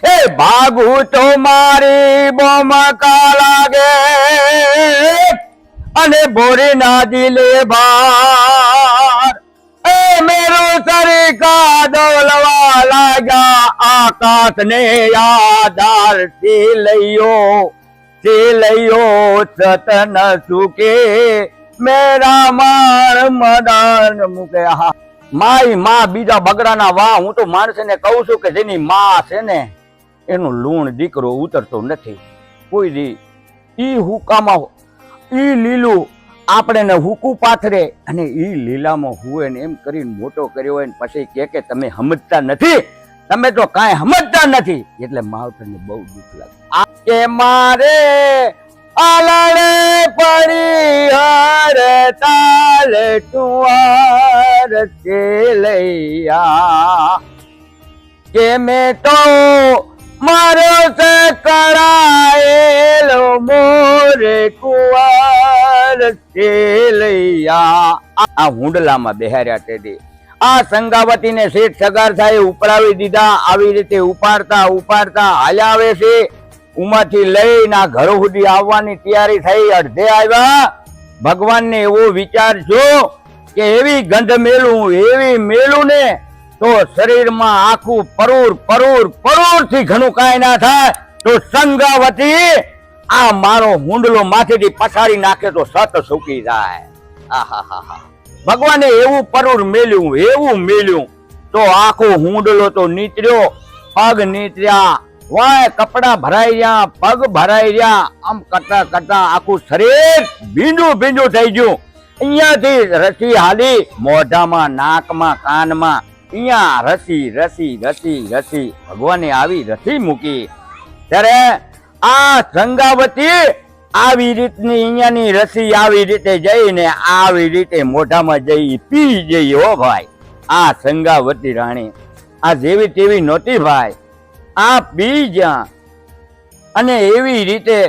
એ ભાગું તો મારી બોમકા લાગે અને ભોરી ના દિલે ભાર એ મેરો સરીકા દોલવા લાગ્યા આકાશ ને આધાર થી લઈયો સતન સુકે મેરા માર મદાન મુકે. હા માઈ માં બીજા બગડાના વાહ. હું તો માણસને કહું છું કે જેની માં છે ને એનું લૂણ દીકરો ઉતરતો નથી કોઈ દી. ઈ હુકામાં ઈ લીલું આપણે ને હુકું પાથરે અને ઈ લીલામાં હુએ ને એમ કરીને મોટો કર્યો હોય ને પછી કે તમે સમજતા નથી, તમે તો કાંઈ સમજતા નથી. એટલે માવતરને બહુ દુઃખ લાગે. આ કે મારે આલડે પડી હર તાલ ટુવાર લૈયા કે મેં તો મારો સે કરાયેલો મોરે કુવાર લૈયા. આ હુંડલામાં બેહાર્યા તેથી આ સંગાવતીને શેઠ સગાર થાય ઉપડાવી દીધા. આવી રીતે ઉપાડતા ઉપાડતા હાલ્યા આવે છે. ઉમાથી લઈને ઘર સુધી આવવાની તૈયારી થઈ. અડધે આવ્યા. ભગવાનને એવો વિચાર છો કે એવી ગંધ મેલું ને તો શરીરમાં આખું પરૂર થી ઘણું કાંઈ ના થાય. તો સંગાવતી આ મારો હુંડલો માથેથી પછાડી નાખે તો સત સૂકી જાય. આહાહા ભગવાને એવું પરૂર મેલ્યું તો આખો હુંડલો તો નીતર્યો, પગ નીતર્યા, વાય કપડા ભરાઈ રહ્યા, પગ ભરાઈ રહ્યા. આમ કરતા કરતા આખું શરીર ભીંડું થઈ ગયું. અહીંયાથી રસી હાલી મોઢામાં, નાકમાં, કાનમાં. અહીંયા રસી ભગવાને આવી રસી મૂકી. ત્યારે આ સંગાવતી આવી રીતની અહીંયાની રસી આવી રીતે જઈને આવી રીતે મોઢામાં જઈ પી જઈ. હો ભાઈ આ સંગાવતી રાણી આ જેવી તેવી નહોતી ભાઈ. આ પી જ્યાં અને એવી રીતે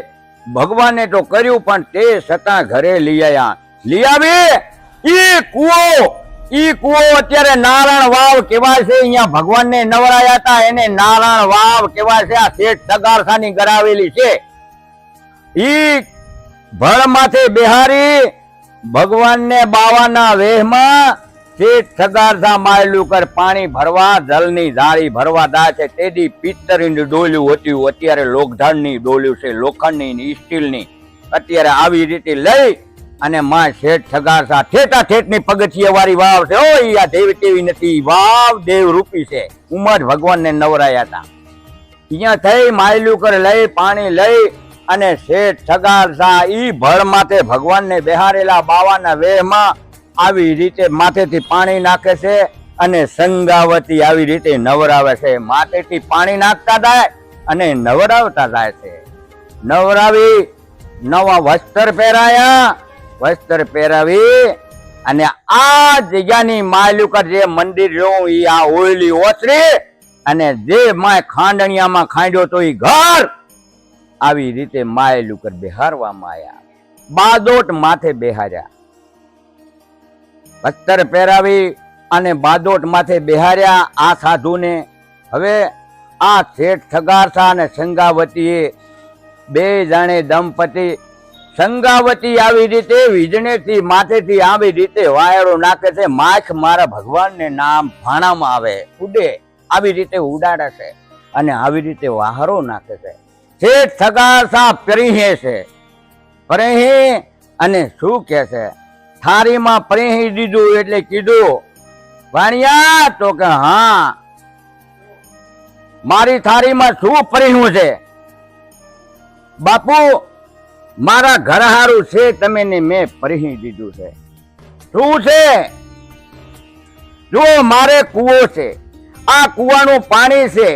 ભગવાને તો કર્યું પણ તે છતાં ઘરે લઈ આવી. ઈ કુવો અત્યારે નારાયણ વાવ કેવાય છે. અહીંયા ભગવાનને નવરાયા હતા એને નારાયણ વાવ કેવાય છે. આ શેઠ સગારખાની કરાવેલી છે. ઈ ભળ માથે બેહારી ભગવાનને બાવાના વેહમાં શેઠ સગારસા માયલું કર પાણી ભરવા જલની જાળી ભરવા દા છે. તેદી પિત્તરની ડોલ્યું હતું, અત્યારે લોકધાણની ડોલ્યું છે, લોખંડની સ્ટીલની. અત્યારે આવી રીતે લઈ અને માં શેઠ સગારસા ઠેઠની પગથિયે વાળી વાવ છે. ઓ આ દેવ તેવી નથી, વાવ દેવ રૂપી છે. ઉમર ભગવાનને નવરાયા હતા. અહીંયા થઈ માયલું કર લઈ પાણી લઈ અને શેઠ સગારસા ઈ ભળ માથે ભગવાનને બેહારેલા બાવાના વેહમાં આવી રીતે માથેથી પાણી નાખે છે અને સંગાવતી આવી રીતે નવરાવે છે. માથેથી પાણી નાખતા જાય અને નવરાવતા જાય છે. નવરાવી નવા વસ્ત્ર પહેરાવી અને આ જગ્યાની માયલુકર જે મંદિર રહ્યું ઈ આ ઓયલી ઓસરી અને જે માય ખાંડણિયામાં ખાંડ્યો તો ઈ ઘર આવી રીતે માયલુકર બેહારવામાં આવ્યા. બાદોટ માથે બેહાર્યા, વસ્ત્ર પહેરાવી અને બાદોટ માથે બેહાર્યા આ સાધુને. હવે આ શેઠ સગારસા અને સંગાવતીએ બે જાણે દંપતી. સંગાવતી આવી રીતે વીજળીથી માથેથી આવી રીતે વાયરો નાખે છે. માખ મારા ભગવાનને નામ ભાણામાં આવે ઉડે આવી રીતે ઉડાડે છે અને આવી રીતે વાહરો નાખે છે. શેઠ સગારસા પ્રેહે છે. પ્રેહી અને શું કે છે થારીમાં પ્રેહી દીધું એટલે કીધું વાણિયા તો કે હા મારી થારીમાં શું પ્રેહ્યું છે બાપુ? મારા ઘર હારું છે તમે ને મેં પ્રેહી દીધું છે. શું છે? જો મારે કૂવો છે, આ કૂવાનું પાણી છે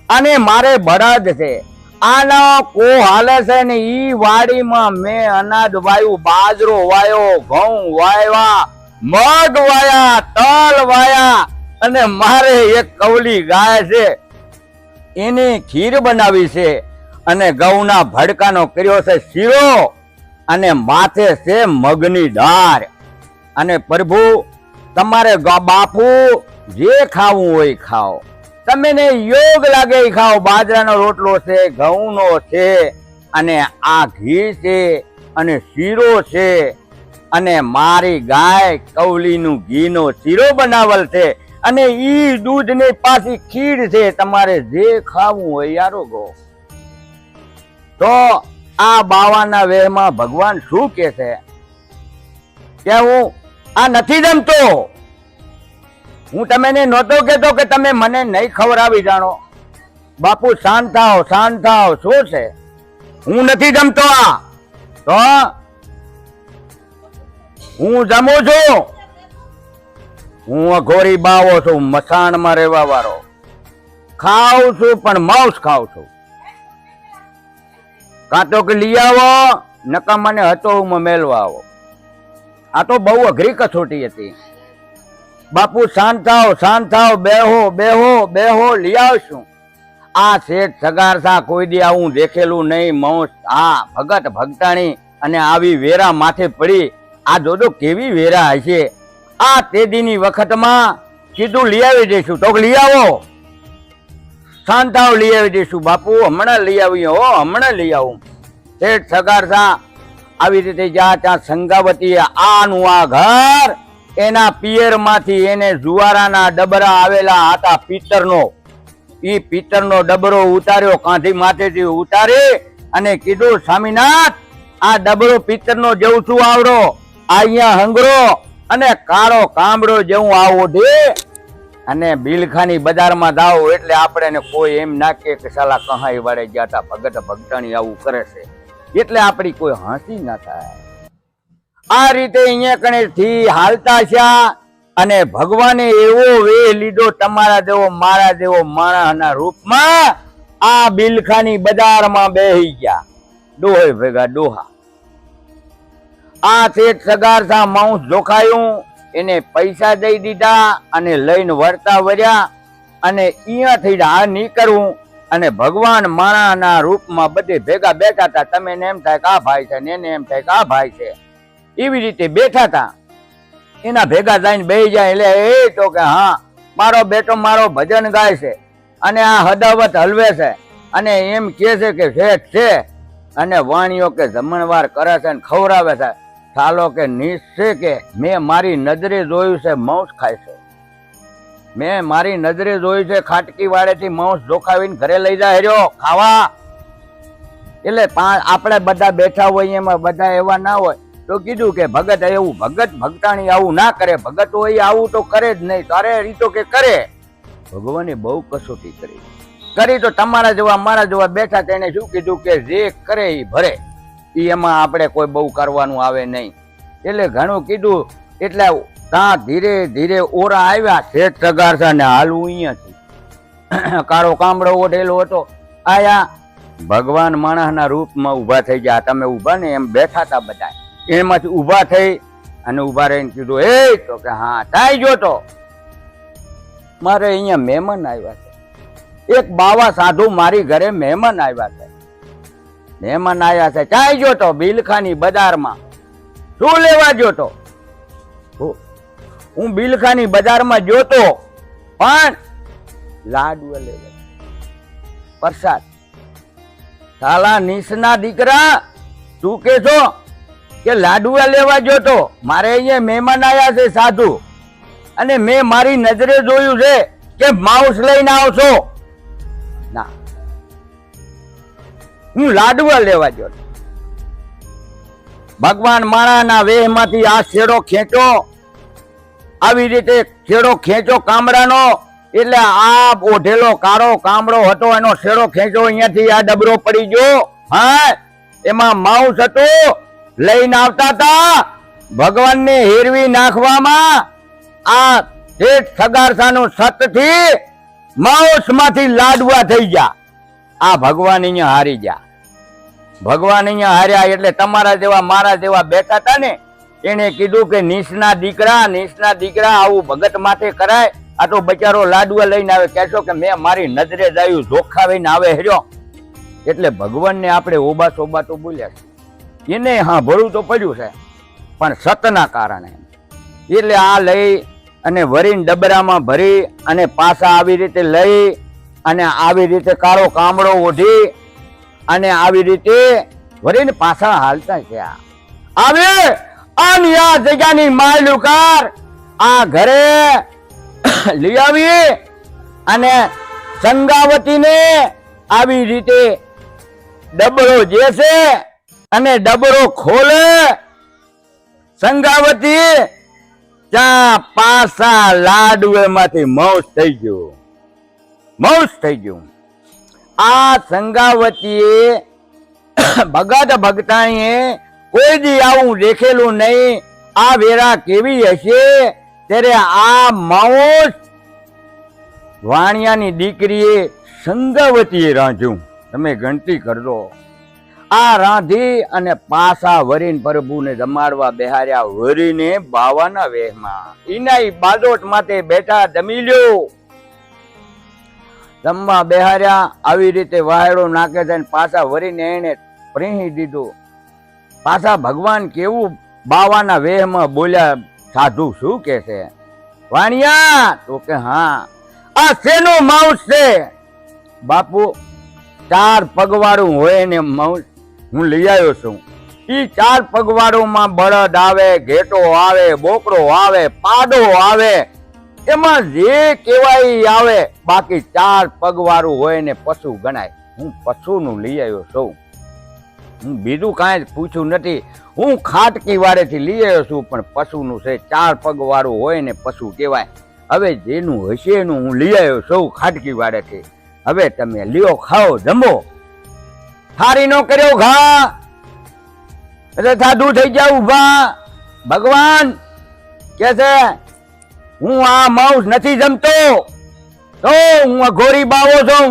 અને મારે બળદ છે. આનો કો હાલે છે ને ઈ વાડીમાં મેં અનાજ વાયું, બાજરો વાયો, ઘઉં વાવ્યા, મગ વાયા, તલ વાયા અને મારે એક કવલી ગાય છે એની ખીર બનાવી છે અને ઘઉંના ભડકાનો કર્યો છે શીરો અને માથે છે મગની દાળ. અને પ્રભુ તમારે બાપુ જે ખાવું હોય ખાઓ, તમે ને યોગ લાગે એ ખાઓ. બાજરાનો રોટલો છે, ઘઉંનો છે, અને આ ઘી છે, અને શીરો છે, અને મારી ગાય કૌલીનું ઘીનો શીરો બનાવેલ છે, અને ઈ દૂધની પાછી ખીર છે. તમારે જે ખાવું હોય યારો ગો. તો આ બાવાના વેહમાં ભગવાન શું કે છે કે હું આ નથી જમતો. હું તમને નહોતો કેતો કે તમે મને નહીં ખવડાવી જાણો. બાપુ શાંત થાવ, શાંત થાવ. શું છે? હું નથી જમતો. આ તો હું જમું છું. હું અઘોરી બાવો છું, મસાણમાં રહેવા વાળો. ખાઉં છું પણ માંસ ખાઉં છું. કાં તો કે લઈ આવો, નકા મને હતો હું મેલવા આવો. આ તો બહુ અઘરી કસોટી હતી. બાપુ શાંત થાવ, શાંત થાવ. બેહો બેહો બેહો, લઈ આવશું. આ શેઠ સગારસા કોઈ દી આવું દેખેલું નહીં. માંસ આ ભગત ભગતાણી અને આવી વેરા માથે પડી. આ જોજો કેવી વેરા હશે. આ તેદીની વખતમાં કીધું લઈ આવી દઈશું. તો લઈ આવો. શાંત થાવ, લઈ આવી દઈશું. બાપુ હમણાં લઈ આવીએ હો, હમણાં લઈ આવું. શેઠ સગારસા આવી રીતે જ્યાં ત્યાં સંગાવતી આનું આ ઘર એના પિયર માંથી એને જુવારાના ડબરા આવેલા હતા પિત્તરનો. ઈ પિત્તરનો ડબરો ઉતાર્યો, કાંધી માથેથી ઉતારી અને કીધું સ્વામિનાથ આ ડબરો પિત્તરનો જેવું છું આવડો, અહીંયા હંગરો અને કાળો કામડો જેવું આવો દે. અને બિલખાની બજારમાં જાઓ એટલે આપણે કોઈ એમ ના કે સાલા કહાઈ વાળે ગયા હતા, ભગત ભગતાણી આવું કરે છે એટલે આપણી કોઈ હસી ના થાય. આ રીતે અહીંયા કણેથી હાલતા છે. અને ભગવાને એવો વેહ લીધો તમારા જેવો મારા જેવો માણસના રૂપમાં. આ બિલખાની બજારમાં બેહી ગયા ડોહે ભેગા ડોહા. આ શેઠ સગારસા માંસ જોખાયું, એને પૈસા દઈ દીધા અને લઈને વળતા વર્યા. અને અહીંયાથી આ નીકળવું અને ભગવાન માણાના રૂપમાં બધે ભેગા બેઠા હતા. તમે એમ થાય કે આ ભાઈ છે, ને એને એમ થાય કે આ ભાઈ છે. એવી રીતે બેઠા હતા. એના ભેગા જઈને બેસી જાય એટલે એ તો કે હા મારો બેટો મારો ભજન ગાય છે અને આ હદાવત હલવે છે અને એમ કે છે કે શેઠ છે અને વાણીઓ કે જમણવાર કરે છે ને ખવડાવે છે. ચાલો કે નિશ્ચય કે મેં મારી નજરે જોયું છે માંસ ખાય છે. મેં મારી નજરે જોયું છે ખાટકી વાળેથી માંસ જોખાવીને ઘરે લઈ જાય રહ્યો ખાવા. એટલે આપણે બધા બેઠા હોય એમાં બધા એવા ના હોય તો કીધું કે ભગત એવું ભગત ભગતાણી આવું ના કરે. ભગત હોય આવું તો કરે જ નહીં. તારે રીતો કે કરે. ભગવાને બહુ કસોટી કરી તો તમારા જેવા મારા જેવા બેઠા તેને શું કીધું કે જે કરે એ ભરે. એમાં આપણે કોઈ બહુ કરવાનું આવે નહીં. એટલે ઘણું કીધું. એટલે ત્યાં ધીરે ધીરે ઓરા આવ્યા. શેઠ સગારસા ને હાલવું અહીંયાથી. કાળો કામડો ઓઢેલો હતો. આયા ભગવાન માણસના રૂપમાં ઉભા થઈ ગયા. તમે ઉભા ને એમ બેઠા હતા બધા. એમાંથી ઉભા થઈ અને ઉભા રહીને કીધું એ તો કે હા થાય જો તો મારે અહીંયા મહેમાન આવ્યા છે. એક બાવા સાધુ મારી ઘરે મહેમાન આવ્યા છે. મહેમાન આવ્યા છે ચાઈ જો તો બિલખાની બજારમાં. શું લેવા જોતો? હું બિલખાની બજારમાં જોતો પણ લાડુ લેવા પ્રસાદ. સાલા નીસના દીકરા તું કે છો કે લાડુઆ લેવા જોતો? મારે અહીંયા મહેમાન આવ્યા છે સાધુ અને મેં મારી નજરે જોયું છે કે માંસ લઈને આવશો. ના, હું લાડુઆ લેવા જોતો. ભગવાન માણાના વેહમાંથી આ છેડો ખેંચો. આવી રીતે છેડો ખેંચો કામડાનો. એટલે આ ઓઢેલો કાળો કામડો હતો એનો છેડો ખેંચો. અહીંયાથી આ ડબરો પડી ગયો. હા, એમાં માંસ હતું. લઈને આવતા હતા. ભગવાનને હેરવી નાખવામાં આ શેઠ સગારસાનું સતથી માંસમાંથી લાડવા થઈ ગયા. આ ભગવાન અહીંયા હારી ગયા. ભગવાન અહીંયા હાર્યા એટલે તમારા જેવા મારા જેવા બેઠા હતા ને એને કીધું કે નીચના દીકરા આવું ભગત માથે કરાય. આ તો બચારો લાડવા લઈને આવે. કહેશો કે મેં મારી નજરે જાયું જોખાવીને આવે હેર્યો. એટલે ભગવાનને આપણે ઓબા સોબા તો બોલ્યા છે. એને હા ભરું તો પડ્યું છે પણ સતના કારણે. એટલે આ લઈ અને વરીને ડબરામાં ભરી અને પાછા આવી રીતે લઈ અને આવી રીતે કાળો કામડો ઓઢી અને આવી રીતે વરીને પાછા હાલતા ગયા. આવે અને આ જગ્યાની માયલુકાર આ ઘરે લઈ આવી અને સંગાવતીને આવી રીતે ડબરો જે છે અને ડબરો ખોલે. સંગાવતી ત્યાં પાછા લાડુએમાંથી મૌસ થઈ ગયું, મૌસ થઈ ગયું. આ સંગાવતીએ ભગત ભગતાણીએ કોઈ દી આવું દેખેલું નહીં. આ વેરા કેવી હશે? ત્યારે આ મૌસ વાણિયાની દીકરીએ સંગાવતીએ રાંધ્યું. તમે ગણતી કરજો. આ રાંધી અને પાછા વરીને પ્રભુને જમાડવા બેહાર્યા. વરીને બાવાના વેહમાં ઈનાઈ બાદોટ માથે બેઠા જમી લ્યો. જમવા બેહાર્યા. આવી રીતે વાયડો નાખે છે પાછા વરીને એને પ્રેહી દીધું. પાછા ભગવાન કેવું બાવાના વેહમાં બોલ્યા. સાધુ શું કે છે? વાણિયા તો કે હા આ શેનો માઉસ છે? બાપુ 4 પગવાળું હોય ને માઉસ હું લઈ આવ્યો છું. ઈ 4 પગવાળુમાં બળદ આવે, ઘેટો આવે, બોકડો આવે, પાડો આવે, એમાં જે કહેવાય આવે. બાકી 4 પગવાળું હોય ને પશુ ગણાય. હું પશુનું લઈ આવ્યો છું. હું બીજું કાંઈ પૂછ્યું નથી. હું ખાટકી વાળેથી લઈ આવ્યો છું પણ પશુનું છે. 4 પગવાળું હોય ને પશુ કહેવાય. હવે જેનું હશે એનું હું લઈ આવ્યો છું ખાટકી વાળેથી. હવે તમે લ્યો, ખાઓ, જમો. થારી નો કર્યો ઘા એટલે સાધુ થઈ જાવ ઉભા. ભગવાન કે છે હું આ માઉસ નથી જમતો તો હું અઘોરી બાવો છું.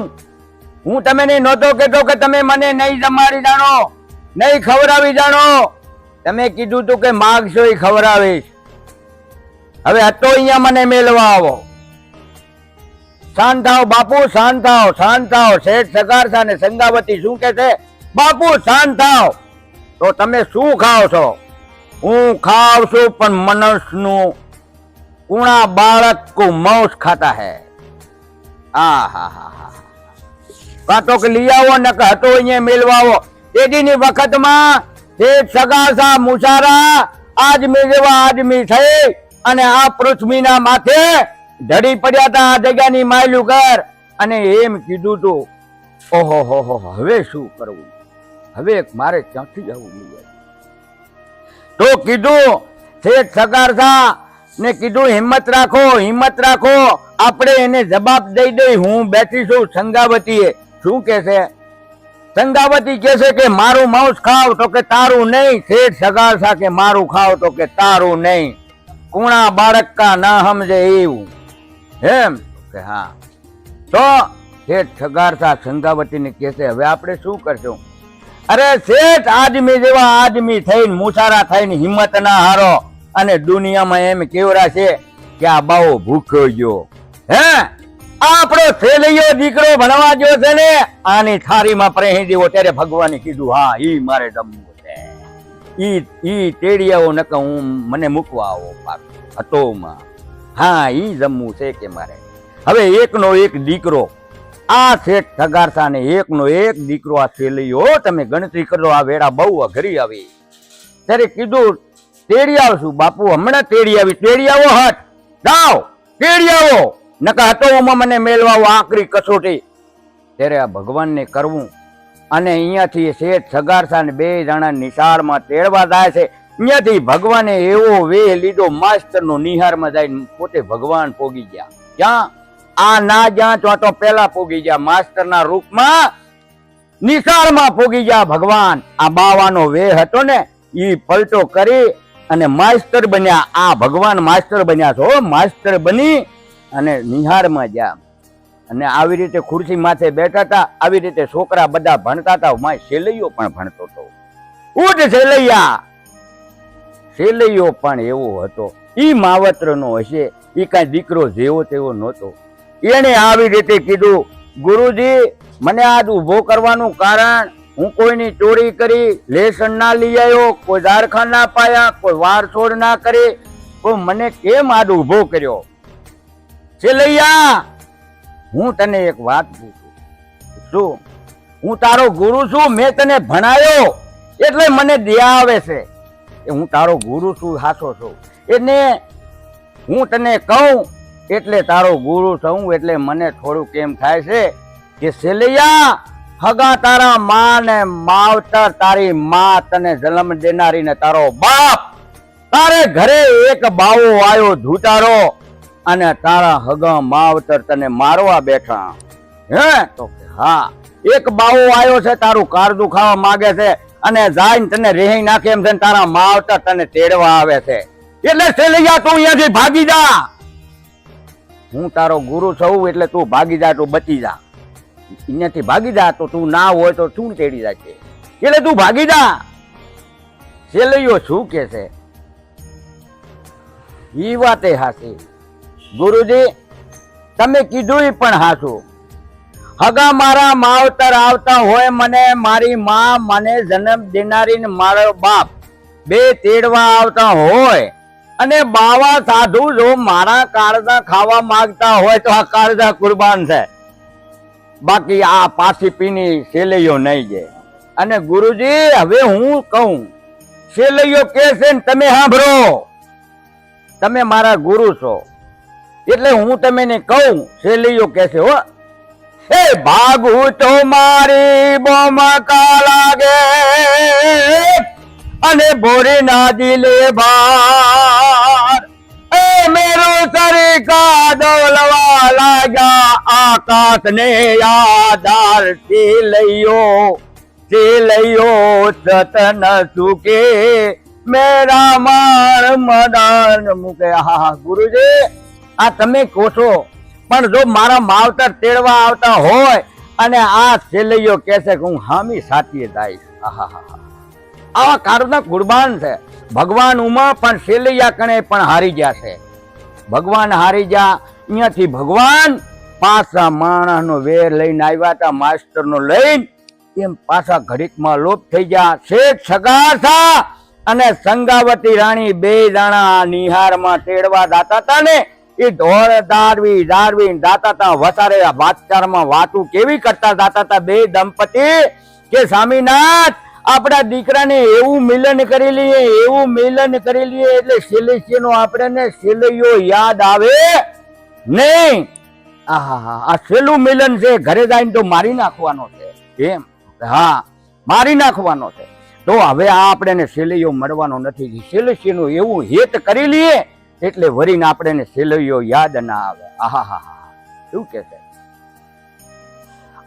હું તમને નહોતો કહેતો કે તમે મને નહીં જમાડી જાણો, નહીં ખવડાવી જાણો. તમે કીધું તું કે માગશો એ ખવડાવીશ. હવે હતો અહીંયા મને મેળવા આવો. શાંત થાવ બાપુ, શાંત થાવ, શાંત થાવ. શેઠ સગારસા ને સંગાવતી શું કે છે? બાપુ શાંત થાવ. તો તમે શું ખાવ છો? હું ખાવ છું પણ મનુષ્યનું કુણા બાળક કો માंस खाता है. આ હા હા હા કાતો કે લઈ આવો ન કે હતો અહીંયા મેળવા આવો. એદીની વખતમાં શેઠ સગારસા મુસારા આદમી જેવા આદમી થઈ અને આ પૃથ્વીના માથે ઢળી પડ્યા હતા. આ જગ્યાની માયલું કર અને એમ કીધું તું ઓહો હો હો હવે શું કરવું? હવે મારે ક્યાંથી જવું? તો કીધું શેઠ સગારસા ને કીધું હિંમત રાખો, હિંમત રાખો. આપણે એને જવાબ દઈ દઈ. હું બેઠી છું. સંગાવતીએ શું કે છે? સંગાવતી કે છે કે મારું માંસ ખાવ તો કે તારું નહીં. શેઠ સગારસા કે મારું ખાવ તો કે તારું નહીં. કુણા બાળક કા ના સમજે એવું. એમ કે હા. તો શેઠ સગારસા સંગાવતીને કહે છે હવે આપણે શું કરશું? અરે શેઠ આદમી જેવા આદમી થઈને મુસારા થઈને હિંમત ના હારો અને દુનિયામાં એમ કેવરા છે કે આ બાવો ભૂખ્યો ગયો. હે આપણો થેલીયો દીકરો ભણવા ગયો છે ને આની થારીમાં પ્રેહી દેવો. ત્યારે ભગવાને કીધું હા ઈ મારે જમવું છે. ઈ તેડિયાઓ નક હું મને મૂકવા આવો હતોમાં. હા ઈ જમવું છે કે મારે. હવે એકનો એક દીકરો આ શેઠ સગારસા ને એકનો એક દીકરો આ થેલીયો. તમે ગણતરી કરો. આ વેળા બહુ અઘરી આવી. ત્યારે કીધું તેડી આવશું. બાપુ હમણાં તેડી આવી. તેડી આવો હટ જાઓ, તેડી આવો નકા હતોમાં મને મેળવાવો. આકરી કસોટી. ત્યારે આ ભગવાનને કરવું અને અહીંયાથી શેઠ સગારસા ને 2 જણા નિશાળમાં તેડવા જાય છે. અહીંયાથી ભગવાને એવો વેહ લીધો માસ્તરનો નિહારમાં જઈને પોતે ભગવાન પોગી ગયા. ક્યાં? આ ના જ્યાં તો પેલા પોગી ગયા. માસ્તરના રૂપમાં નિશાળમાં પોગી ગયા ભગવાન. આ બાવાનો વેહ હતો ને ઈ પલટો કરી અને માસ્તર બન્યા. આ ભગવાન માસ્તર બન્યા છો. માસ્તર બની અને નિહારમાં ગયા અને આવી રીતે ખુરશી માથે બેઠા હતા. આવી રીતે છોકરા બધા ભણતા હતા. માય શેલૈયો પણ ભણતો હતો. ઉઠ શેલૈયા. શેલૈયો પણ એવો હતો. ઈ માવતરનો હશે. ઈ કાંઈ દીકરો જેવો તેવો નહોતો. એને આવી રીતે કીધું ગુરુજી મને આજ ઉભો કરવાનું કારણ હું કોઈની ચોરી કરી, લેસન ના લઈ આવ્યો, કોઈ ઝારખા ના પાયા, કોઈ વારછોડ ના કરી, તો મને કેમ આડો ઉભો કર્યો? છેલૈયા, હું તને એક વાત પૂછું, શું હું તારો ગુરુ છું? મેં તને ભણાયો એટલે મને દયા આવે છે. હું તારો ગુરુ છું, હાચો છું, એટલે હું તને કહું એટલે તારો ગુરુ છું એટલે મને થોડું કેમ થાય છે કે છેલૈયા, હગા તારા માં ને માવતર, તારી માં તને જન્મ દેનારી ને તારો બાપ, તારે ઘરે એક બાવો આવ્યો ધૂતારો અને તારા હગા માવતર તને મારવા બેઠા. હે? તો હા, એક બાવો આવ્યો છે, તારું કાળજું ખાવા માંગે છે અને જાય તને રેહી નાખે એમ છે, તારા માવતર તને તેડવા આવે છે. એટલે છેલૈયા, તું અહીંયાથી ભાગી જા. હું તારો ગુરુ છું એટલે તું ભાગી જા, તું બચી જા. અહીંયાથી ભાગી જા, તો તું ના હોય તો શું તેડી જાય, એટલે તું ભાગી જા. છેલૈયો શું કે છે? ઈ વાતે હાચી ગુરુજી, તમે કીધું પણ હાચું. હગા મારા માવતર આવતા હોય, મને મારી માં, મને જન્મ દેનારી ને મારો બાપ બે તેડવા આવતા હોય અને બાવા સાધુ જો મારા કાળજા ખાવા માંગતા હોય તો આ કાળજા કુરબાન છે, બાકી આ પાછી પીની છેલૈયો નહીં જાય. અને ગુરુજી, હવે હું કહું, છેલૈયો કે છે ને તમે સાંભળો, તમે મારા ગુરુ છો એટલે હું તમને કહું. છેલૈયો કે છે, હો એ ભાગું તો મારી બોમકા લાગે અને ભોરી ના દિલે ભાર, એ મેરો સરીકા ડોલવા લાગ્યા આકાશ ને યાદાર. છેલૈયો સતન સુકે મેરા માર મદાન મૂકે. હા ગુરુજી, આ તમે કહો છો, પણ જો મારા માવતર તેડવા આવતા હોય અને આ છેલૈયો કહે છે કે હું હામી સાચીએ જઈશ, આવા કારના કુરબાન છે. ભગવાન ઉમા પણ છેલૈયા કણે પણ હારી ગયા છે. ભગવાન હારી ગયા. અહીંયાથી ભગવાન પાછા માણસનો વેર લઈને આવ્યા હતા, માસ્ટરનો લઈને, એમ પાછા ઘડીકમાં લોપ થઈ ગયા. શેઠ સગાસા અને સંગાવતી રાણી બે દાણા નિહારમાં તેડવા દાતા હતા ને, એ ઢોળ દારવી દાતા હતા. વસારે વાતચારમાં વાતું કેવી કરતા દાતા હતા બે દંપતી કે સ્વામીનાથ, આપણા દીકરાને એવું મિલન કરી લઈએ, એવું મિલન કરી લઈએ એટલે છેલ્લે આપણે છેલ્લૈયો યાદ આવે નહીં. આ છેલ્લું મિલન છે, ઘરે જઈને તો મારી નાખવાનો છે. એમ? હા, મારી નાખવાનો છે. તો હવે આ આપણે છેલ્લૈયો મળવાનો નથી. છેલ્લેનું એવું હેત કરી લઈએ એટલે વરીને આપણે છેલ્લૈયો યાદ ના આવે. શું કે છે?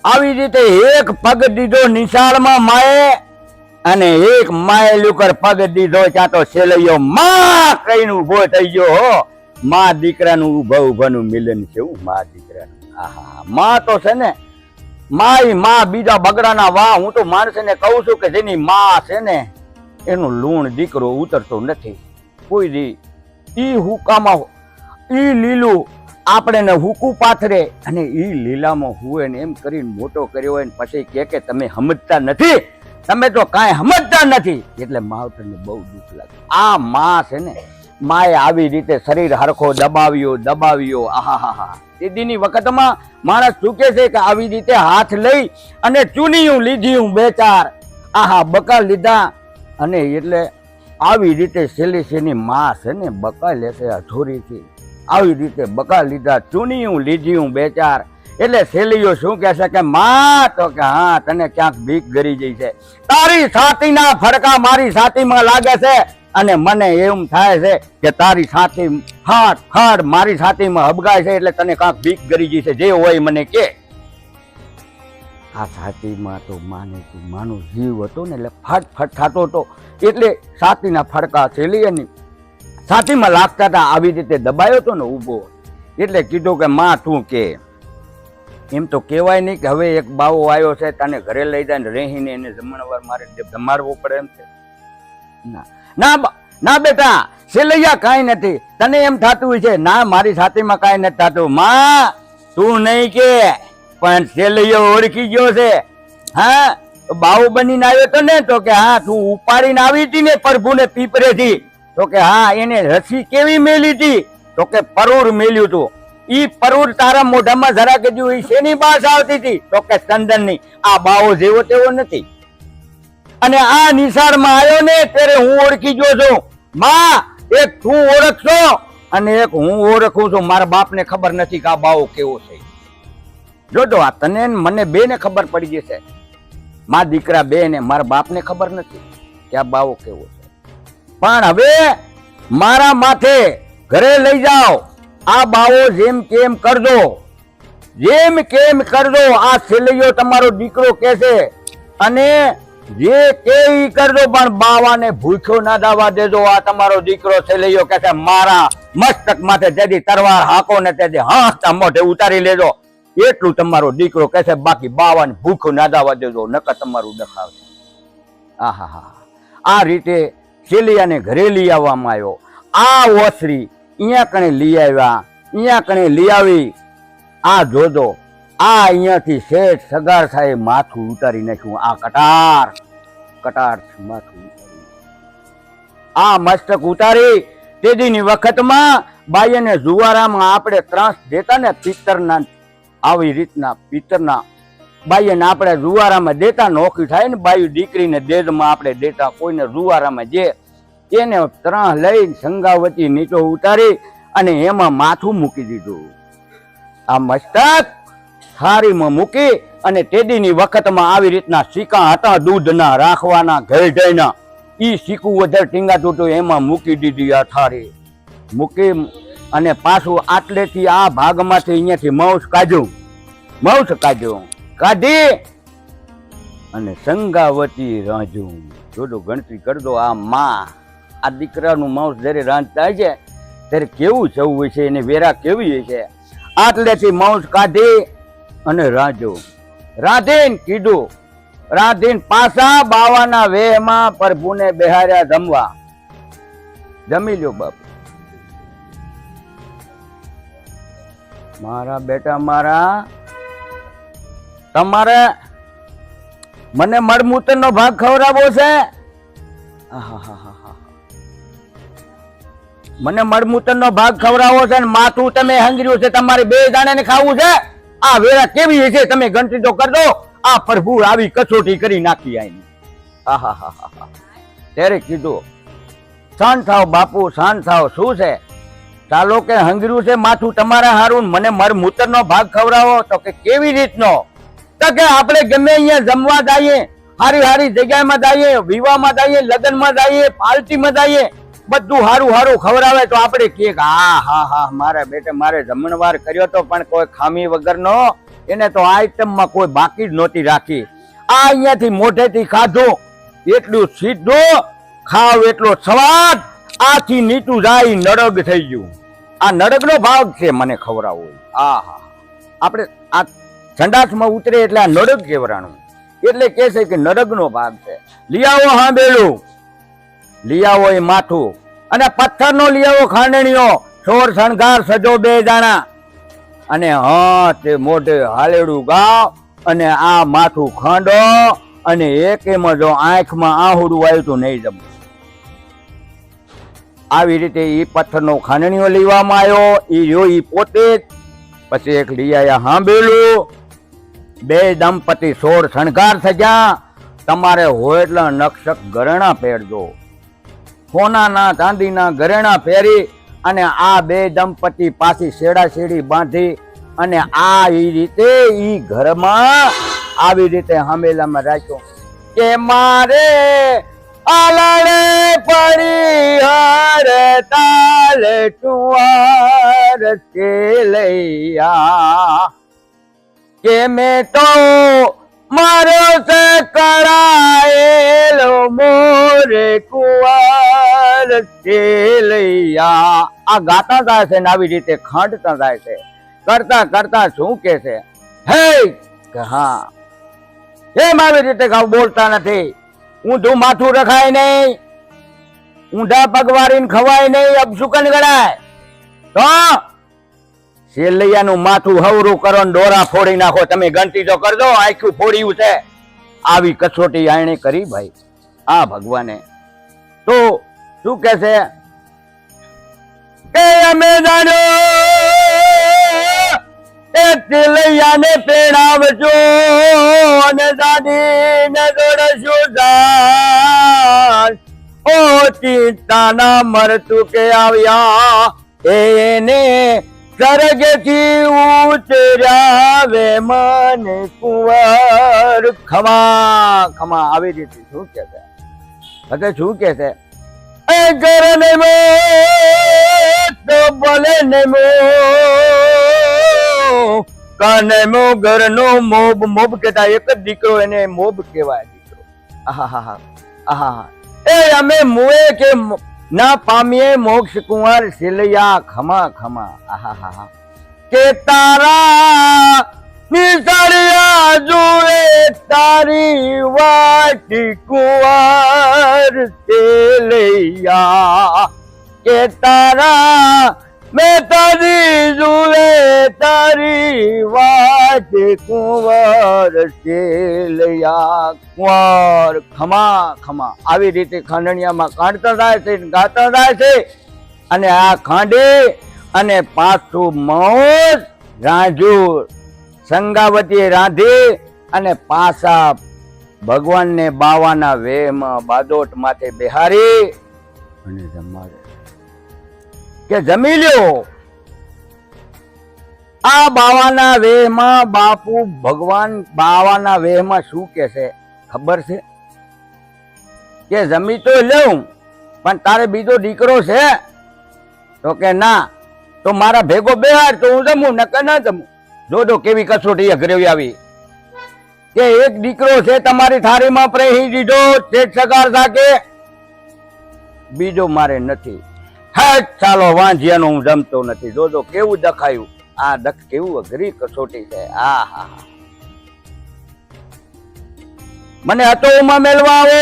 આવી રીતે એક પગ દીધો નિશાળમાં માએ અને એક માએ લુકર પગ દીધો ત્યાં તો છેલ્લૈયો માં કઈને ઉભો થઈ ગયો. હો, માં દીકરાનું ઉભાનું મિલન છે. માં દીકરાનું. માં તો છે ને, માં બીજા બગડાના વાહ. હું તો માણસને કહું છું કે જેની માં છે ને એનું લૂણ દીકરો ઉતરતો નથી કોઈ દી. ઈ હુકામાં ઈ લીલું આપણે હુકું પાથરે અને ઈ લીલામાં હુએ ને એમ કરીને મોટો કર્યો હોય ને પછી કે તમે સમજતા નથી, તમે તો કાંઈ સમજતા નથી. એટલે માવતરને બહુ દુઃખ લાગે. આ માં છે ને, માએ આવી રીતે શરીર હરખો દબાવ્યો. દીદીની વખતમાં માણસ ચૂકે છે કે આવી રીતે હાથ લઈ અને ચૂનિયું લીધી બે ચાર બકા લીધા. અને એટલે આવી રીતે છેલ્લી માં છે ને બકા લેશે અધૂરીથી. આવી રીતે બકા લીધા, ચૂનિયું લીધી બે ચાર. એટલે છેલ્લીઓ શું કે છે કે માં, તો કે હા, તને ક્યાંક બીક ગરી ગઈ છે, તારી છાતીના ફડકા મારી છાતીમાં લાગે છે અને મને એમ થાય છે કે તારી છાતી હાડ મારી છાતીમાં હબગાય છે એટલે તને કાંક બીક ગરી ગઈ છે. જે હોય મને કે. આ છાતીમાં તો માનો જીવ હતો ને એટલે ફટ થતો હતો એટલે છાતીના ફડકા છેલ્લીની છાતીમાં લાગતા હતા. આવી રીતે દબાયો હતો ને ઊભો એટલે કીધું કે માં તું કે. એમ તો કહેવાય નહીં કે હવે એક બાવો આવ્યો છે તને ઘરે લઈ જાય ને રહીને એને જમણવાર મારે જમાડવો પડે એમ છે. ના બેટા, છેલ્લૈયા કાંઈ નથી. તને એમ થતું હોય છે ના મારી છાતીમાં કાંઈ નથી થતું. માં તું નહીં કે, પણ છેલ્લૈયો ઓળખી ગયો છે. બાવો બનીને આવ્યો તો ને, તો કે હા તું ઉપાડીને આવી હતી ને પ્રભુને પીપરેથી, તો કે હા, એને રસી કેવી મેલી હતી? તો કે પરૂર મેલ્યું હતું. ઈ પરૂર તારા મોઢામાં જરા કે જો શેની બાસ આવતી હતી? તો કે ચંદનની. આ બાવો જેવો તેવો નથી. અને આ નિશાળમાં આવ્યો ને ત્યારે હું ઓળખી ગયો છું. માં, એક તું ઓળખશો અને એક હું ઓળખું છું. મારા બાપને ખબર નથી કે આ બાવો કેવો છે. જોજો, આ તને મને બે ને ખબર પડી જશે. મા દીકરા બે ને, મારા બાપને ખબર નથી કે આ બાવો કેવો છે. પણ હવે મારા માથે ઘરે લઈ જાઓ. આ બાવો જેમ કેમ કરજો, જેમ કેમ કરજો. આ છેલ્લીઓ તમારો દીકરો કહેશે અને જે કે ઈ કરજો, પણ બાવાને ભૂખ્યો ના દાવા દેજો. આ તમારો દીકરો છેલ્લીઓ કહેશે મારા મસ્તક માથે તેથી તરવાર હાકો ને તેથી હા મોઢે ઉતારી લેજો. એટલું તમારો દીકરો કહેશે. બાકી બાવાને ભૂખ્યો ના દાવા દેજો, નકર તમારું દખાવશે. આહા, આ રીતે છેલ્લિયાને ઘરે લઈ આવવામાં આવ્યો. આ ઓસરી અહીંયા કણે લઈ આવ્યા, અહીંયા કણે લઈ આવી. આ જોજો, આ અહીંયાથી શેઠ સગાર સાહેબ માથું ઉતારી નાખ્યું. આ કટાર માથું ઉતારી, આ મસ્તક ઉતારી. તેદીની વખતમાં બાઈને જુવારામાં આપણે ત્રાસ દેતા ને પિત્તરના, આવી રીતના પિત્તરના બાઈને આપણે જુવારામાં દેતા. નોખી થાય ને બાયું દીકરીને દેદમાં આપણે દેતા. કોઈને જુવારામાં જે એને ત્રાસ લઈ સંગાવતી નીચો ઉતારી અને એમાં માથું મૂકી દીધું. આ મસ્તક થાળીમાં મૂકી અને તેદીની વખતમાં આવી રીતના સિક્કા હતા દૂધના રાખવાના ઘેલઢઈના. ઈ સિક્કું વધારે ટીંગાતું હતું, એમાં મૂકી દીધી આ થાળી. મૂકી અને પાછું આટલેથી આ ભાગમાંથી અહીંયાથી મૌસ કાઢ્યું. કાઢી અને સંગાવતી રાંધ્યું. જોડો, ગણતરી કરજો. આ માં આ દીકરાનું માઉસ જયારે રાંધતા છે ત્યારે કેવું જવું હોય છે, એને વેરા કેવી હોય છે. આટલેથી માઉસ કાઢી અને રાંધ્યું. રાંધીને કીધું, રાંધીને પાછા બાવાના વેહમાં પ્રભુને બેહાર્યા જમવા. જમી લ્યો બાપુ. મારા બેટા, મારા તમારે મને મળમૂત્ર નો ભાગ ખવડાવવો છે? મને મળમૂત્ર નો ભાગ ખવડાવવો છે ને માથું તમે હંગર્યું છે, તમારે બે જાણે ખાવું છે. આ વેરા કેવી છે તમે ગણતરી તો કરજો. આ પ્રભુ આવી કસોટી કરી નાખી આઈ. ત્યારે કીધું, શાંત થાવ બાપુ, શાંત થાવ. શું છે? ચાલો કે હંગર્યું છે માથું તમારા હારું, મને મળમૂત્ર નો ભાગ ખવડાવો. તો કે કેવી રીતનો? તો કે આપણે ગમે અહીંયા જમવા જઈએ, હારી જગ્યામાં જઈએ, વિવાહમાં જઈએ, લગ્નમાં જઈએ, પાર્ટીમાં જઈએ, બધું હારું ખવડાવે તો આપણે કે હા મારા બેટે મારે જમણવાર કર્યો તો પણ કોઈ ખામી વગરનો. એને તો આઈટમમાં કોઈ બાકી જ નહોતી રાખી. આ અહીંયાથી મોઢેથી ખાધું એટલું સીધું, ખાવ એટલો સ્વાદ, આથી નીચું જાય નડગ થઈ ગયું. આ નડગનો ભાગ છે મને ખવડાવવો. આપણે આ સંડાસમાં ઉતરે એટલે આ નડગ કેવરાણું, એટલે કે છે કે નડગનો ભાગ છે. લઈ આવો હાંભેલું, લઈ આવો એ માથું, અને પથ્થરનો લઈ આવો ખાંડણીઓ, સોર શણગાર સજો બે જાણા, અને તે મોઢે હાલેડું ગાવ અને આ માથું ખાંડો. અને એક એમાં જો આંખમાં આહુડું આવ્યું તો નહીં જમવું. આવી રીતે એ પથ્થરનો ખાંડણીઓ લેવામાં આવ્યો. એ રહ્યો ઈ પોતે જ. પછી એક લઈ આવ્યા હાંભેલું. બે દંપતી સોળ શણગાર થયા. તમારે હોય એટલે નક્ષક ઘરેણા પહેરજો, સોનાના ચાંદીના ઘરેણા પહેરી અને આ બે દંપતી પાછી શેડા શેડી બાંધી અને આ ઈ રીતે ઈ ઘરમાં આવી રીતે હામેલામાં રાખ્યો કે મારે આલડે પડી હર તાલે ટુવાર છેલ્લિયા કે મેં તો મારો સે કરાયેલો મોરે કુંવર છેલ્લિયા. આ ગાતા જાય છે ને આવી રીતે ખાંડતા જાય છે. કરતા કરતા શું કે છે? હે કે હા એમ આવી રીતે બોલતા નથી. ઊંધું માથું રખાય નહીં, ઊંધા પગવારીને ખવાય નહીં, અપશુકન ગણાય. તો છેલ્લિયાનું માથું હવરું કરો ને ડોરા ફોડી નાખો. તમે ગણતી તો કરજો, આખું ફોડ્યું છે. આવી કસોટી આણે કરી ભાઈ આ ભગવાને. તો શું કે છે? કે અમે જાણ્યો એ તિલૈયાને પેણાવજો અને દાદીને જોડશું જાન ઓ ચિંતાના મરતું કે આવ્યા એને સ્વર્ગથી ઉતર્યા વે મને કુંવર ખમા ખમા. આવી રીતે શું કે છે ભગત, શું કે છે? એ ઘર ને મો તો બોલે ને મો કાને મો ઘરનો મોબ. મોબ કેતા એક જ દીકરો એને મોબ કહેવાય. દીકરો આહા આહા. એ અમે મુએ કે ના પામીએ મોક્ષ કુંવર સિલૈયા ખમા ખમા. આહા કે તારા નિસળિયા જુએ તારી વાટી કુંવર સિલૈયા કે તારા મેતાજી જુએ તારી વાટી કુંવર સિલૈયા કુંવર ખમા ખમા. આવી રીતે ખાંડણિયામાં કાઢતા જાય છે, ગાતા જાય છે. અને આ ખાંડી અને પાછું મોજ રાંધ્યું. સંગાવતીએ રાંધી અને પાછા ભગવાનને બાવાના વેહમાં બાદોટ માથે બેહારી અને જમાડે કે જમી લ્યો. આ બાવાના વેહમાં બાપુ ભગવાન બાવાના વેહમાં શું કે છે ખબર છે? કે જમી તો લઉં પણ તારે બીજો દીકરો છે? તો કે ના. તો મારા ભેગો બેહાડ તો હું જમું, નકર ના જમું. જો કેવી કસોટી અઘરેવી આવી કે એક દીકરો છે તમારી થાળીમાં પ્રેહી દીધો શેઠ સગાર સાથે, બીજો મારે નથી. હા ચાલો વાંજિયાનો હું જમતો નથી. જો કેવું દખાયું. આ દખ કેવું અઘરી કસોટી છે. આ હા મને હતો ઉમા મેળવા આવો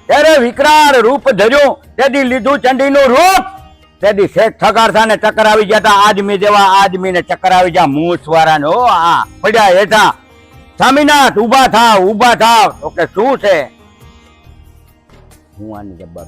ત્યારે વિકરાળ રૂપ ધર્યું. તેથી લીધું ચંડીનું રૂપ. તેથી શેઠ સગારથા ને ચક્કર આવી ગયા હતા. આદમી જેવા આદમી ને ચક્કર આવી ગયા. મૂછ વાળા ને આ પડ્યા હેઠા. સ્વામીનાથ ઉભા થાવ ઉભા થાવ. તો કે શું છે? હું આની જવાબ